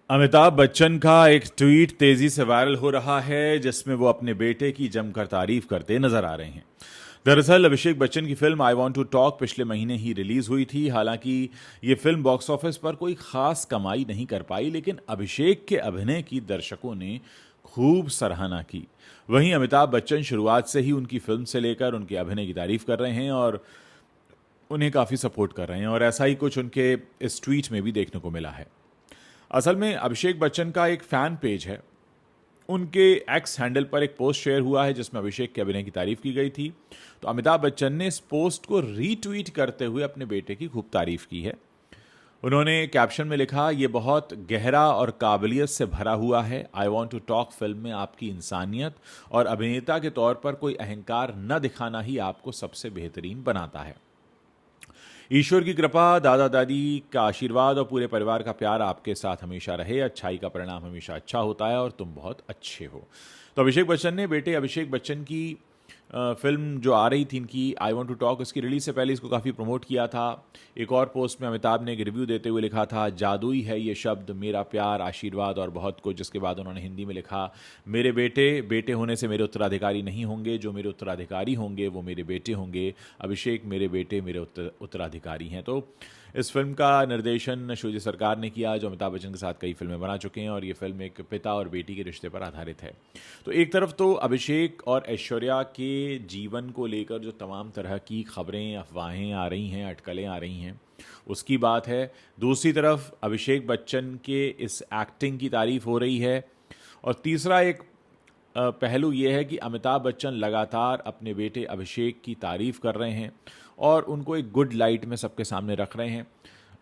अमिताभ बच्चन का एक ट्वीट तेजी से वायरल हो रहा है जिसमें वो अपने बेटे की जमकर तारीफ करते नजर आ रहे हैं। दरअसल अभिषेक बच्चन की film I want to talk पिछले महीने ही रिलीज हुई थी। हालांकि ये फिल्म बॉक्स ऑफिस पर कोई खास कमाई नहीं कर पाई, लेकिन अभिषेक के अभिनय की दर्शकों ने खूब सराहना की। वहीं अमिताभ बच्चन शुरुआत से ही उनकी फिल्म से लेकर उनके अभिनय की तारीफ कर रहे हैं और उन्हें काफी सपोर्ट कर रहे हैं, और ऐसा ही कुछ उनके इस ट्वीट में भी देखने को मिला है। असल में अभिषेक बच्चन का एक फैन पेज है, उनके एक्स हैंडल पर एक पोस्ट शेयर हुआ है जिसमें अभिषेक के अभिनय की तारीफ की गई थी। तो अमिताभ बच्चन ने इस पोस्ट को रीट्वीट करते हुए अपने बेटे की खूब तारीफ की है। उन्होंने कैप्शन में लिखा, ये बहुत गहरा और काबिलियत से भरा हुआ है। I want to talk film में आपकी इंसानियत और अभिनेता के तौर पर कोई अहंकार न दिखाना ही आपको सबसे बेहतरीन बनाता है। ईश्वर की कृपा, दादा दादी का आशीर्वाद और पूरे परिवार का प्यार आपके साथ हमेशा रहे। अच्छाई का परिणाम हमेशा अच्छा होता है और तुम बहुत अच्छे हो। तो अभिषेक बच्चन ने बेटे अभिषेक बच्चन की फिल्म जो आ रही थी इनकी आई वॉन्ट टू टॉक, इसकी रिलीज से पहले इसको काफ़ी प्रमोट किया था। एक और पोस्ट में अमिताभ ने एक रिव्यू देते हुए लिखा था, जादुई है ये शब्द, मेरा प्यार, आशीर्वाद और बहुत कुछ। जिसके बाद उन्होंने हिंदी में लिखा, मेरे बेटे बेटे होने से मेरे उत्तराधिकारी नहीं होंगे, जो मेरे उत्तराधिकारी होंगे वो मेरे बेटे होंगे। अभिषेक मेरे बेटे मेरे उत्तराधिकारी हैं। तो इस फिल्म का निर्देशन शिवजी सरकार ने किया, जो अमिताभ बच्चन के साथ कई फिल्में बना चुके हैं, और ये फिल्म एक पिता और बेटी के रिश्ते पर आधारित है। तो एक तरफ तो अभिषेक और ऐश्वर्या के जीवन को लेकर जो तमाम तरह की खबरें, अफवाहें आ रही हैं, अटकलें आ रही हैं, उसकी बात है। दूसरी तरफ अभिषेक बच्चन के इस एक्टिंग की तारीफ हो रही है। और तीसरा एक पहलू ये है कि अमिताभ बच्चन लगातार अपने बेटे अभिषेक की तारीफ कर रहे हैं और उनको एक गुड लाइट में सबके सामने रख रहे हैं।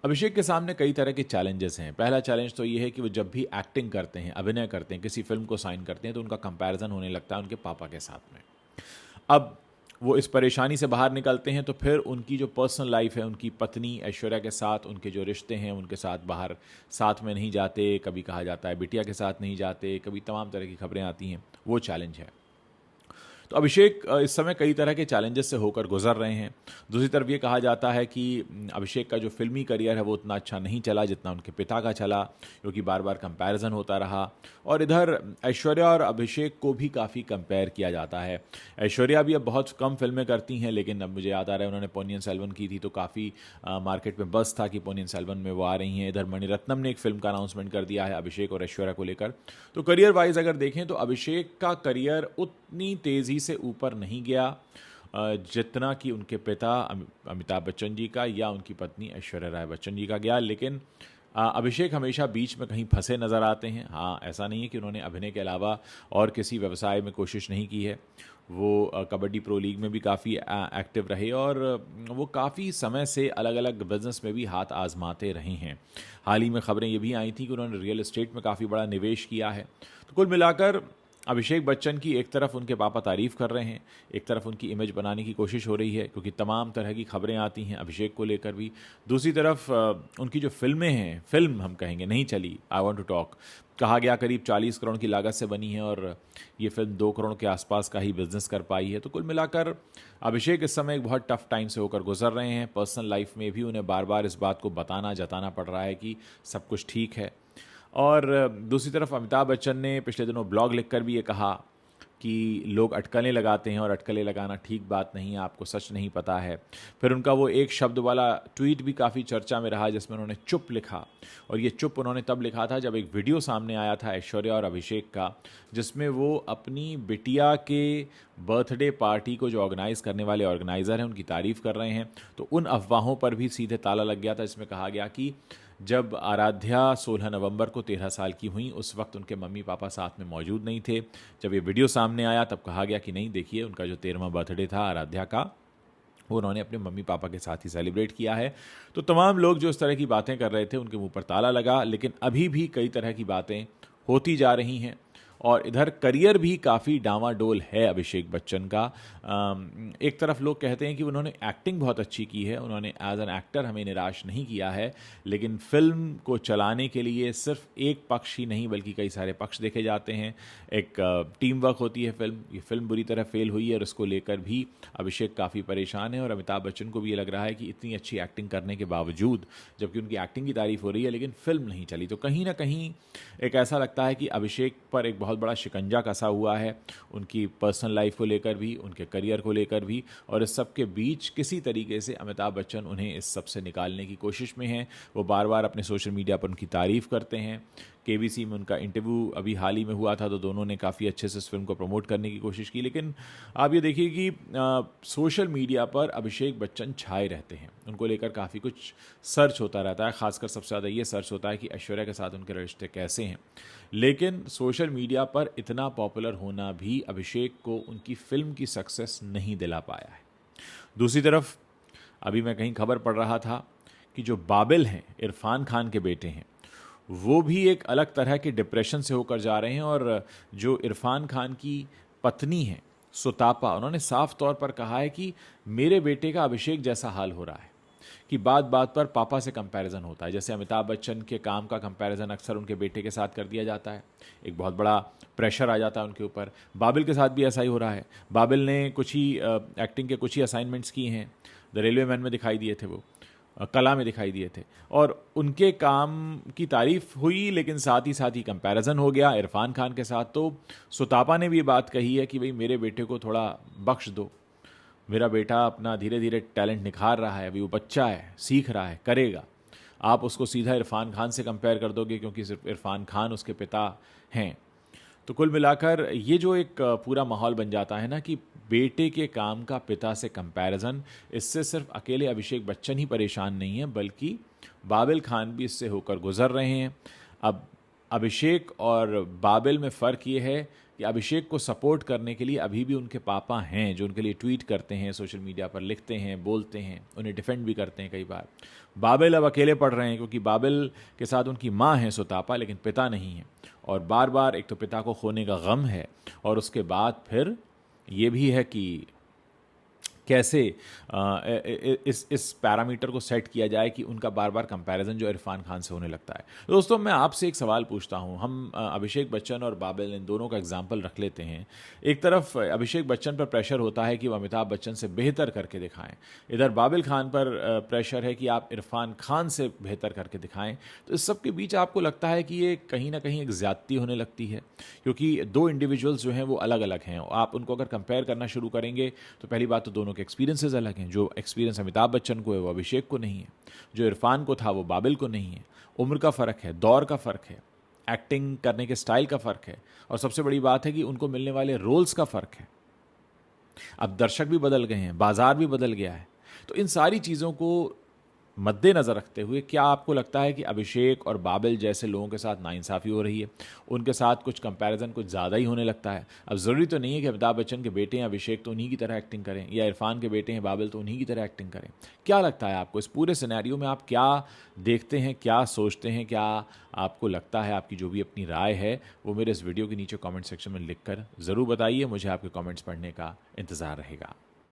अभिषेक के सामने कई तरह के चैलेंजेस हैं। पहला चैलेंज तो ये है कि वो जब भी एक्टिंग करते हैं, अभिनय करते हैं, किसी फिल्म को साइन करते हैं, तो उनका कंपैरिजन होने लगता है उनके पापा के साथ में। अब वो इस परेशानी से बाहर निकलते हैं तो फिर उनकी जो पर्सनल लाइफ है, उनकी पत्नी ऐश्वर्या के साथ उनके जो रिश्ते हैं, उनके साथ बाहर साथ में नहीं जाते, कभी कहा जाता है बिटिया के साथ नहीं जाते, कभी तमाम तरह की खबरें आती हैं, वो चैलेंज है। तो अभिषेक इस समय कई तरह के चैलेंजेस से होकर गुजर रहे हैं। दूसरी तरफ ये कहा जाता है कि अभिषेक का जो फिल्मी करियर है वो उतना अच्छा नहीं चला जितना उनके पिता का चला, क्योंकि बार बार कंपैरिजन होता रहा। और इधर ऐश्वर्या और अभिषेक को भी काफ़ी कंपेयर किया जाता है। ऐश्वर्या भी अब बहुत कम फिल्में करती हैं, लेकिन अब मुझे याद आ रहा है उन्होंने पोनियन सेल्वन की थी तो काफ़ी मार्केट में बज़ था कि पोनियन सेल्वन में वो आ रही हैं। इधर मणिरत्नम ने एक फिल्म का अनाउंसमेंट कर दिया है अभिषेक और ऐश्वर्या को लेकर। तो करियर वाइज अगर देखें तो अभिषेक का करियर उतनी तेज़ी से ऊपर नहीं गया जितना कि उनके पिता अमिताभ बच्चन जी का या उनकी पत्नी ऐश्वर्या राय बच्चन जी का गया। लेकिन अभिषेक हमेशा बीच में कहीं फंसे नज़र आते हैं। हाँ, ऐसा नहीं है कि उन्होंने अभिनय के अलावा और किसी व्यवसाय में कोशिश नहीं की है। वो कबड्डी प्रो लीग में भी काफ़ी एक्टिव रहे और वो काफ़ी समय से अलग अलग बिजनेस में भी हाथ आजमाते रहे हैं। हाल ही में खबरें ये भी आई थी कि उन्होंने रियल एस्टेट में काफ़ी बड़ा निवेश किया है। तो कुल मिलाकर अभिषेक बच्चन की एक तरफ उनके पापा तारीफ कर रहे हैं, एक तरफ उनकी इमेज बनाने की कोशिश हो रही है, क्योंकि तमाम तरह की खबरें आती हैं अभिषेक को लेकर भी। दूसरी तरफ उनकी जो फिल्में हैं, फिल्म हम कहेंगे नहीं चली, आई वांट टू टॉक, कहा गया करीब 40 करोड़ की लागत से बनी है और ये फिल्म 2 करोड़ के आसपास का ही बिजनेस कर पाई है। तो कुल मिलाकर अभिषेक इस समय एक बहुत टफ टाइम से होकर गुजर रहे हैं। पर्सनल लाइफ में भी उन्हें बार बार इस बात को जताना पड़ रहा है कि सब कुछ ठीक है। और दूसरी तरफ अमिताभ बच्चन ने पिछले दिनों ब्लॉग लिखकर भी ये कहा कि लोग अटकलें लगाते हैं और अटकलें लगाना ठीक बात नहीं है, आपको सच नहीं पता है। फिर उनका वो एक शब्द वाला ट्वीट भी काफ़ी चर्चा में रहा जिसमें उन्होंने चुप लिखा, और ये चुप उन्होंने तब लिखा था जब एक वीडियो सामने आया था ऐश्वर्या और अभिषेक का, जिसमें वो अपनी बिटिया के बर्थडे पार्टी को जो ऑर्गेनाइज़ करने वाले ऑर्गेनाइज़र हैं उनकी तारीफ़ कर रहे हैं। तो उन अफवाहों पर भी सीधे ताला लग गया था, जिसमें कहा गया कि जब आराध्या 16 नवंबर को 13 साल की हुई उस वक्त उनके मम्मी पापा साथ में मौजूद नहीं थे। जब ये वीडियो सामने आया तब कहा गया कि नहीं, देखिए उनका जो 13वां बर्थडे था आराध्या का, वो उन्होंने अपने मम्मी पापा के साथ ही सेलिब्रेट किया है। तो तमाम लोग जो इस तरह की बातें कर रहे थे उनके मुंह पर ताला लगा, लेकिन अभी भी कई तरह की बातें होती जा रही हैं और इधर करियर भी काफ़ी डामाडोल है अभिषेक बच्चन का। एक तरफ लोग कहते हैं कि उन्होंने एक्टिंग बहुत अच्छी की है, उन्होंने एज एन एक्टर हमें निराश नहीं किया है, लेकिन फिल्म को चलाने के लिए सिर्फ एक पक्ष ही नहीं बल्कि कई सारे पक्ष देखे जाते हैं। एक टीम वर्क होती है फिल्म, ये फिल्म बुरी तरह फेल हुई है और इसको लेकर भी अभिषेक काफ़ी परेशान है और अमिताभ बच्चन को भी ये लग रहा है कि इतनी अच्छी एक्टिंग करने के बावजूद, जबकि उनकी एक्टिंग की तारीफ हो रही है लेकिन फिल्म नहीं चली, तो कहीं ना कहीं एक ऐसा लगता है कि अभिषेक पर एक बहुत बड़ा शिकंजा कसा हुआ है, उनकी पर्सनल लाइफ को लेकर भी, उनके करियर को लेकर भी, और इस सब के बीच किसी तरीके से अमिताभ बच्चन उन्हें इस सब से निकालने की कोशिश में हैं। वो बार बार अपने सोशल मीडिया पर उनकी तारीफ़ करते हैं। केबीसी में उनका इंटरव्यू अभी हाल ही में हुआ था तो दोनों ने काफ़ी अच्छे से इस फिल्म को प्रमोट करने की कोशिश की, लेकिन आप ये देखिए कि सोशल मीडिया पर अभिषेक बच्चन छाए रहते हैं, उनको लेकर काफ़ी कुछ सर्च होता रहता है, खासकर सबसे ज़्यादा ये सर्च होता है कि ऐश्वर्या के साथ उनके रिश्ते कैसे हैं। लेकिन सोशल मीडिया पर इतना पॉपुलर होना भी अभिषेक को उनकी फिल्म की सक्सेस नहीं दिला पाया है। दूसरी तरफ अभी मैं कहीं खबर पढ़ रहा था कि जो बाबिल हैं, इरफान खान के बेटे हैं, वो भी एक अलग तरह के डिप्रेशन से होकर जा रहे हैं। और जो इरफान खान की पत्नी है सुतापा, उन्होंने साफ तौर पर कहा है कि मेरे बेटे का अभिषेक जैसा हाल हो रहा है कि बात बात पर पापा से कंपैरिजन होता है। जैसे अमिताभ बच्चन के काम का कंपैरिजन अक्सर उनके बेटे के साथ कर दिया जाता है, एक बहुत बड़ा प्रेशर आ जाता है उनके ऊपर। बाबिल के साथ भी ऐसा ही हो रहा है। बाबिल ने कुछ ही एक्टिंग के कुछ ही असाइनमेंट्स किए हैं, द रेलवे मैन में दिखाई दिए थे, वो कला में दिखाई दिए थे, और उनके काम की तारीफ हुई, लेकिन साथ ही कंपैरिजन हो गया इरफान खान के साथ। तो सुतापा ने भी बात कही है कि भाई मेरे बेटे को थोड़ा बख्श दो, मेरा बेटा अपना धीरे धीरे टैलेंट निखार रहा है, अभी वो बच्चा है, सीख रहा है, करेगा। आप उसको सीधा इरफान खान से कंपेयर कर दोगे क्योंकि सिर्फ इरफान खान उसके पिता हैं। तो कुल मिलाकर ये जो एक पूरा माहौल बन जाता है ना कि बेटे के काम का पिता से कंपैरिजन, इससे सिर्फ अकेले अभिषेक बच्चन ही परेशान नहीं है बल्कि बाबिल खान भी इससे होकर गुजर रहे हैं। अब अभिषेक और बाबिल में फ़र्क ये है कि अभिषेक को सपोर्ट करने के लिए अभी भी उनके पापा हैं, जो उनके लिए ट्वीट करते हैं, सोशल मीडिया पर लिखते हैं, बोलते हैं, उन्हें डिफेंड भी करते हैं कई बार। बाबिल अब अकेले पड़ रहे हैं क्योंकि बाबिल के साथ उनकी माँ है सुतापा, लेकिन पिता नहीं है, और बार बार एक तो पिता को खोने का गम है और उसके बाद फिर ये भी है कि कैसे इस पैरामीटर को सेट किया जाए कि उनका बार बार कंपैरिजन जो इरफान खान से होने लगता है। तो दोस्तों मैं आपसे एक सवाल पूछता हूं, हम अभिषेक बच्चन और बाबिल इन दोनों का एग्जाम्पल रख लेते हैं। एक तरफ अभिषेक बच्चन पर प्रेशर होता है कि वो अमिताभ बच्चन से बेहतर करके दिखाएं, इधर बाबिल खान पर प्रेशर है कि आप इरफान खान से बेहतर करके दिखाएं। तो इस सब के बीच आपको लगता है कि ये कहीं ना कहीं एक ज्यादती होने लगती है, क्योंकि दो इंडिविजुअल्स जो हैं वो अलग अलग हैं। आप उनको अगर कंपेयर करना शुरू करेंगे तो पहली बात तो दोनों के एक्सपीरियंसेस अलग हैं। जो एक्सपीरियंस अमिताभ बच्चन को है वो अभिषेक को नहीं है, जो इरफान को था वो बाबिल को नहीं है। उम्र का फ़र्क है, दौर का फ़र्क है, एक्टिंग करने के स्टाइल का फ़र्क है, और सबसे बड़ी बात है कि उनको मिलने वाले रोल्स का फ़र्क है। अब दर्शक भी बदल गए हैं, बाजार भी बदल गया है। तो इन सारी चीज़ों को मद्देनज़र रखते हुए क्या आपको लगता है कि अभिषेक और बाबिल जैसे लोगों के साथ नाइंसाफ़ी हो रही है, उनके साथ कुछ कंपैरिजन कुछ ज़्यादा ही होने लगता है? अब ज़रूरी तो नहीं है कि अमिताभ बच्चन के बेटे हैं अभिषेक तो उन्हीं की तरह एक्टिंग करें, या इरफान के बेटे हैं बाबिल तो उन्हीं की तरह एक्टिंग करें। क्या लगता है आपको इस पूरे सिनेरियो में? आप क्या देखते हैं, क्या सोचते हैं, क्या आपको लगता है? आपकी जो भी अपनी राय है वो मेरे इस वीडियो के नीचे कॉमेंट सेक्शन में लिख कर ज़रूर बताइए। मुझे आपके कॉमेंट्स पढ़ने का इंतज़ार रहेगा।